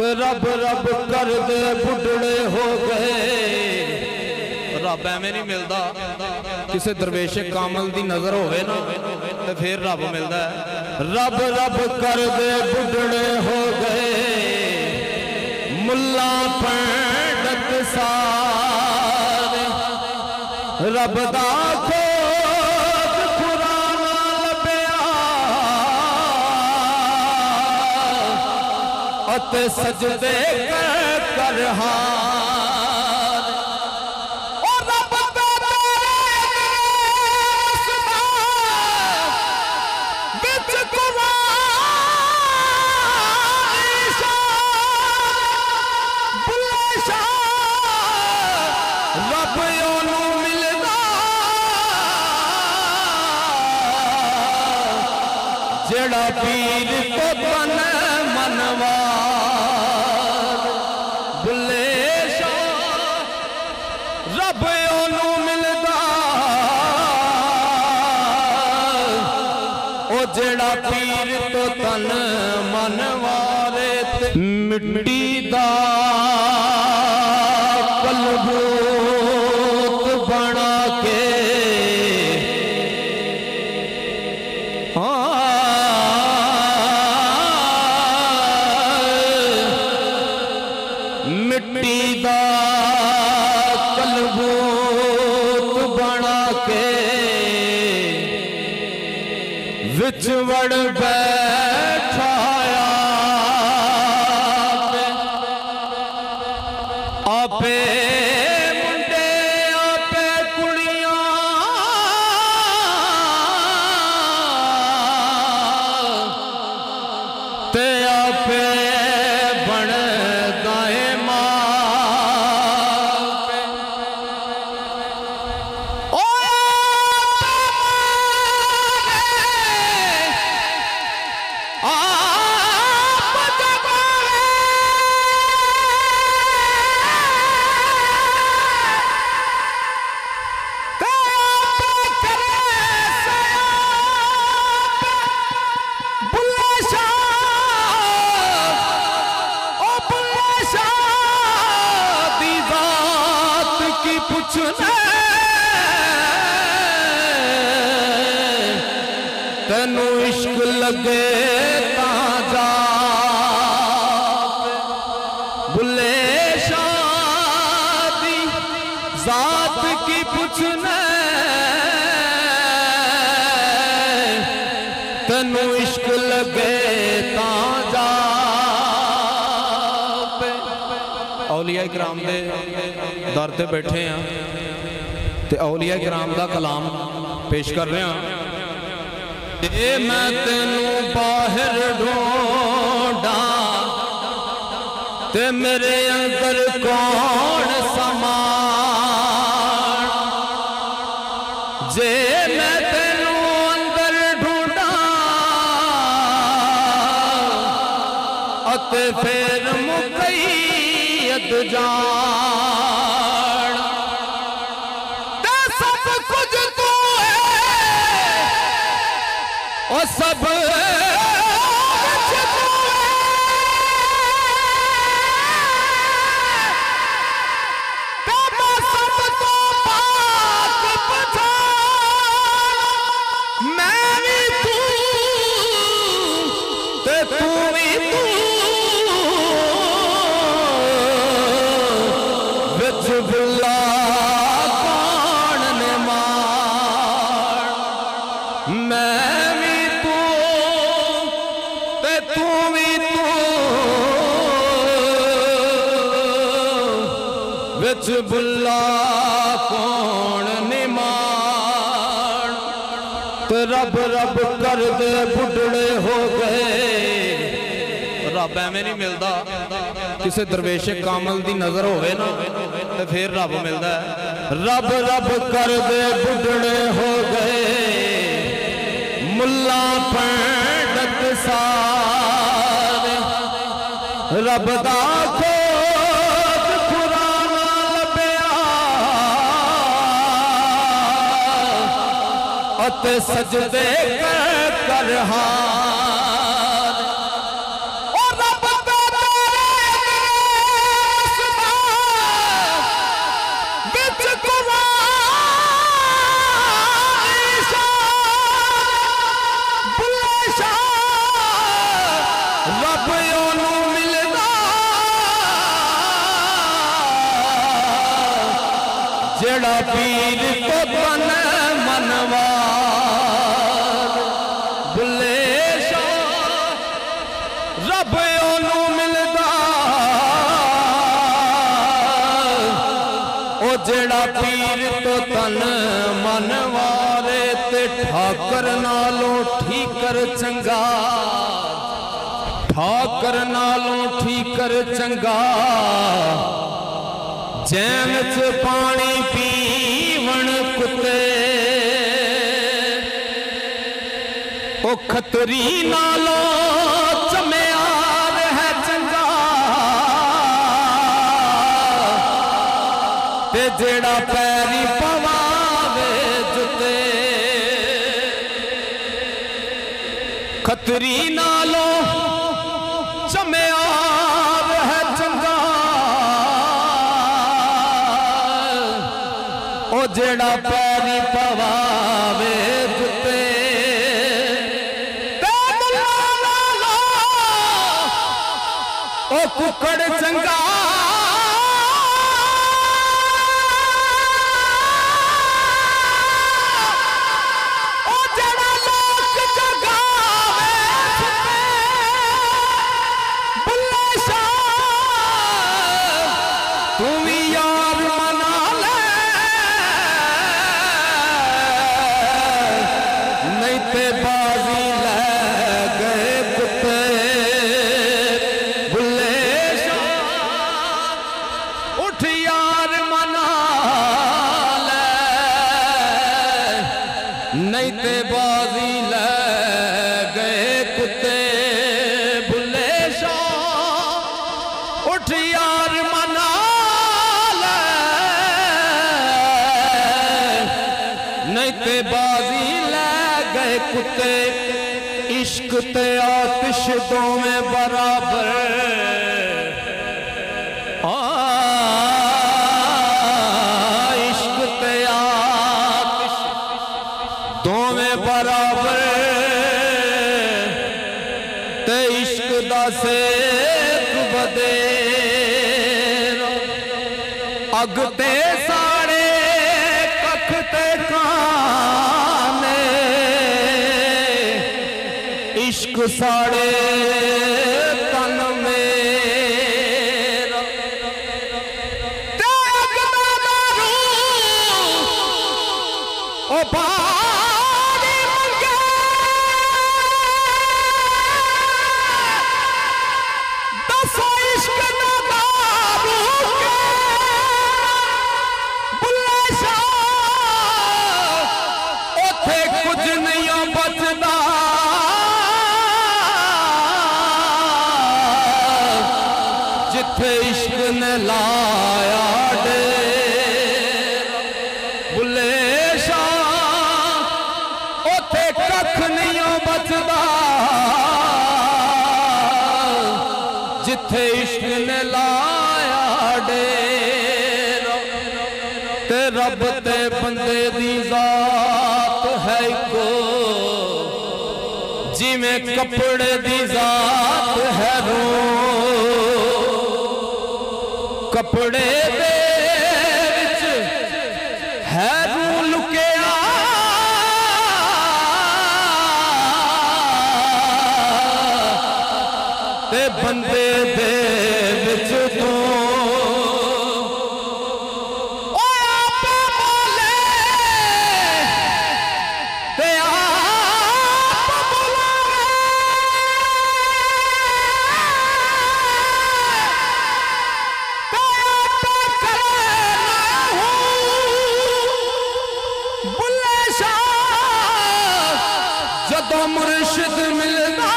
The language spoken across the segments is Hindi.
तो रब रब कर दे बुढ़ड़े हो गए। रब एवें नहीं मिलता, किसी दरवेश कामल की नजर होवे ना तो फिर रब मिलता है। रब रब कर दे बुढ़ड़े हो गए, मुल्ला पंडित सारे रब दा खोज खुराना लभया अते सजदे कर हार। और रब बिच रब ओनू मिलदा जेड़ा पीर तो तन मनवार। बुले शाह रब ओनू मिलदा ओ जेड़ा पीर तो तन मनवारे। मिट्टी दा कलबूत बना के मिट्टी दा कलबूत बना के विच वड़ बैठाया आपे मुंडे आपे कुड़ियां ते आपे बन दाए तेनू इश्क लगे ताजा बुले शादी जात की पूछने तेनू इश्क लगे ताजा। औलिया इकराम दे दर ते बैठे हैं ते औलिया इकराम दा कलाम पेश कर रहे हैं। मैं तेनू बाहर ढूंढा ते मेरे अंदर कौन समा जे मैं तेनू अंदर ढूंढा अते फिर मुकैयद जान ते सब कुछ तू है ओ सब बुल्ला कौन निमान तो रब रब कर दे बुढ़ड़े हो गए। रब एवें नहीं मिलता, किसी दरवेश कामल की नजर होवे ना तो फिर रब मिलता है। रब रब कर दे बुढ़ड़े हो गए, मुल्ला पंडित सारे रब दा सजदे कर हार। और रब जेड़ा पीर तो तन मनवार बुले शाह रब ओनू मिलदा ओ जेड़ा पीर तो तन मनवारे ते ठाकर नालों ठीकर चंगा ठाकर नालों ठीकर चंगा जैन च पानी पीवण कुत्ते ओ खतरी नालों चम्यार है चंगा ते जेड़ा पैरी पवावे जुते खतरी नालों चम्यार है चंगा ओ जेड़ा पैरी पवावे जुते ओ कुकड़ चंगा ओ जेड़ा लोक जगावे बुल्ले शाह तू भी यार मना ले नहीं ते बाजी ले गए कुत्ते बुल्ले शाह उठ यार मना ले नहीं ते बाजी ले गए कुत्ते बुल्ले शाह उठ यार मना ले नहीं ते बाजी ले गए कुत्ते इश्क ते आतिश दोवें बराबर इश्क ते आतिश दोवें बराबर ते इश्क दा सेक बदेरा अग ते साड़े कख ते काने इश्क साड़े तन मेरा ते अग में मारू ओ बारी मंगे दसो इश्क न दारू के बुल्ले शाह ओथे कुछ नहीं बचदा जिथे इश्क ने लाया डेरा बुल्ले शाह ओथे कख नहीं बचदा जिथे इश्क ने लाया डेरा ते रब ते बंदे दी जात है इको जिमें कपड़े दी जात है रो कपड़े दे विच है रू लुकिया ते बंदे दे विच तू ओ आप बोले ते आप बुलावे ते आप करे ना हूँ बुल्ले शाह जदों मुर्शिद मिलदा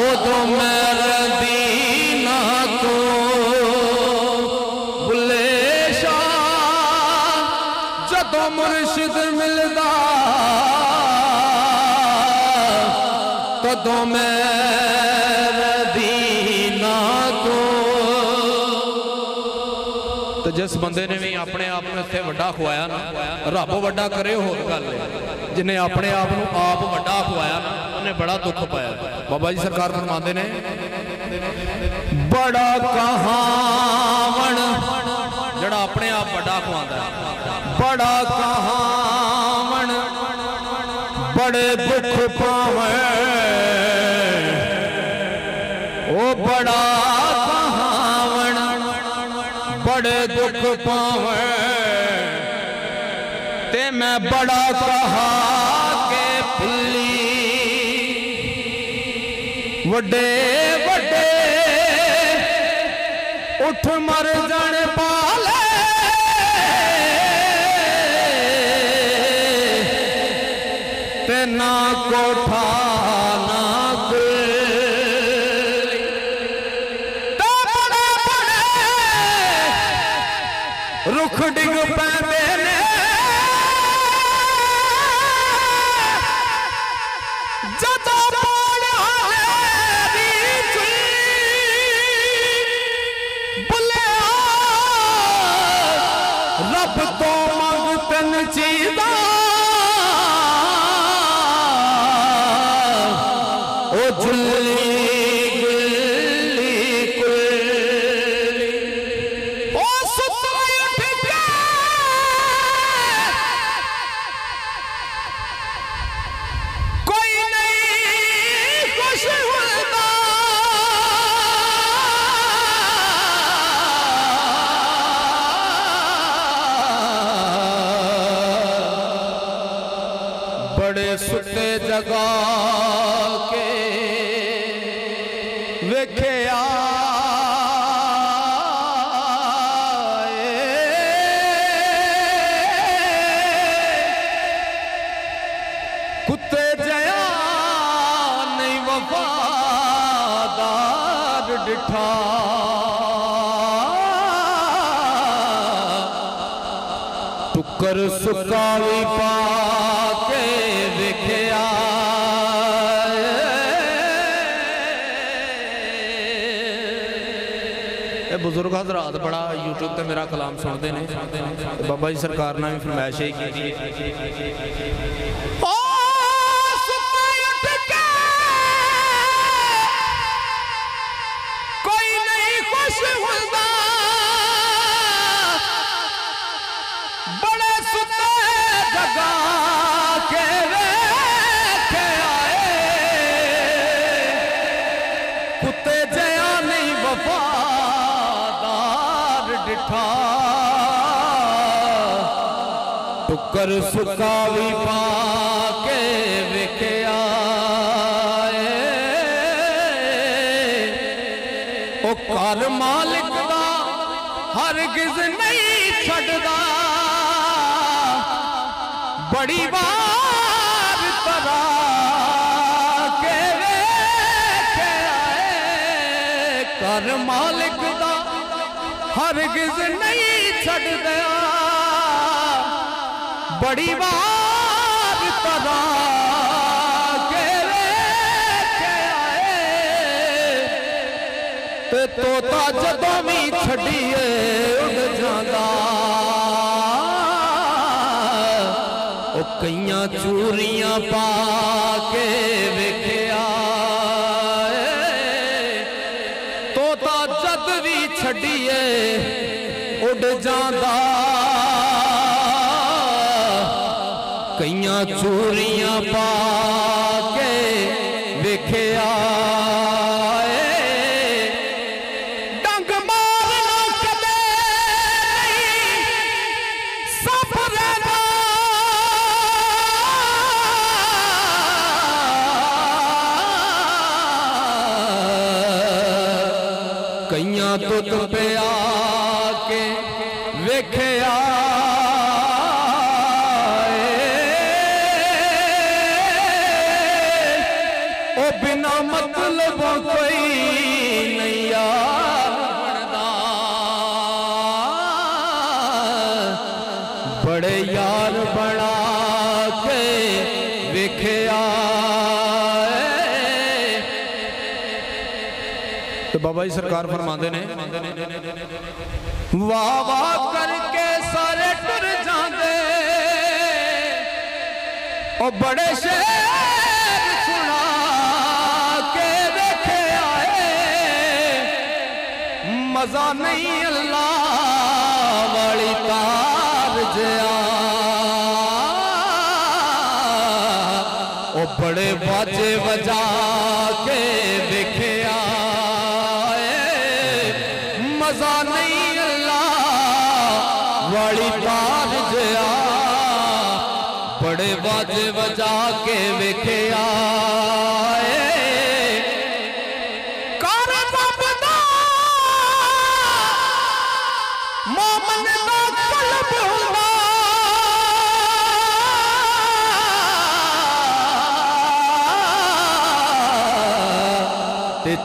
उदो मेरे दीना को बुल्ले शाह जदों मुर्शिद मिलदा तदों मेरे दीना को तो जिस बंदे ने भी अपने आप में इत्थे वड्डा खुआया ना रब वड्डा करे होर गल जिन्हें अपने आप को आप वड्डा खुआया ना उन्हें बड़ा दुख पाया बाबा जी सरकार फरमाते ने बड़ा कहावण जड़ा अपने आप बड़ा खुआंदा है, बड़ा कहावण बड़े दुख पावे, ओ बड़ा कहावण बड़े दुख पावे, ते मैं बड़ा कहा के भुली वड्डे वड्डे उठ मर जाने पाले, ते ना कोठा ना कुली, ते बड़े बड़े रुख डिग पैंदे ने, जदों रब तो मंग तन चीज़ा, ओ जुल्ली गुल्ली कुल्ली, ओ सुता उठ के कोई नहीं खुश होता, बड़े सुते जगा के वेखे आए, कुत्ते जया नहीं वफादार डिठा, टुकर सुका भी पा के वेख्या, बुजुर्ग हजरात बड़ा यूट्यूब पे मेरा कलाम सुनते हैं, बाबा जी सरकार ने भी फरमाइश ही की, कोई नहीं खुश होगा, बड़े सुते जगा के वेखे आए, कुत्ते जया नहीं वफादार डिठा, टुकर सुका भी पा के वेखे आए, ओ घर मालिक दा हरगिज नहीं छड़दा, बड़ी बार तरा के वेखे आए, घर मालिक दा हरगिज नहीं छड़ दिया, बड़ी बार तरा के वेखे आए, ते तोता जदों भी छड़िए उड़ जांदा, कईयां चूरियां पा के वेख्या, तोता जद भी छड़िए उड़ जांदा, कईयां चूरियां पा के वेख्या, डंग मारना कदे सब रहना, कईयां तुत पे आके वेख्या, ओ बिना मतलब कोई नहीं यार बनदा, बड़े यार बना के वेख्या, तो बाबा जी सरकार फरमाते ने, वाह वाह करके सारे टुर जाते, और बड़े शेर सुना के देखे आए, मजा नहीं अल्लाह वाली तार जया ओ बड़े बाजे बजा के वेख्या मजा नहीं अल्लाह वाली तार जया बड़े बाजे बजा के वेख्या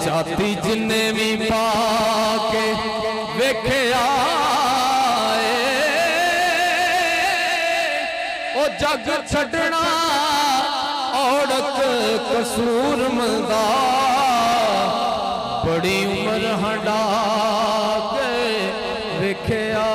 चाती जिन्ने भी पाके वेख्या ओ जग छड़ना औरत कसूर मंदा बड़ी उम्र हंडा के वेख्या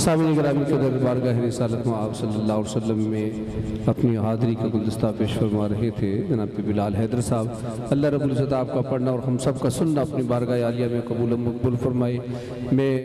सामने ग्रामी के दरबारगाह रिसालत में आप सल्लल्लाहु अलैहि वसल्लम में अपनी हाज़री का गुलदस्ता पेश फरमा रहे थे जनाब बिलाल हैदर साहब। अल्लाह रब्बुल इज़्ज़त आपका पढ़ना और हम सब का सुनना अपनी बारगाह आलिया में कबूल मकबूल फरमाए। मैं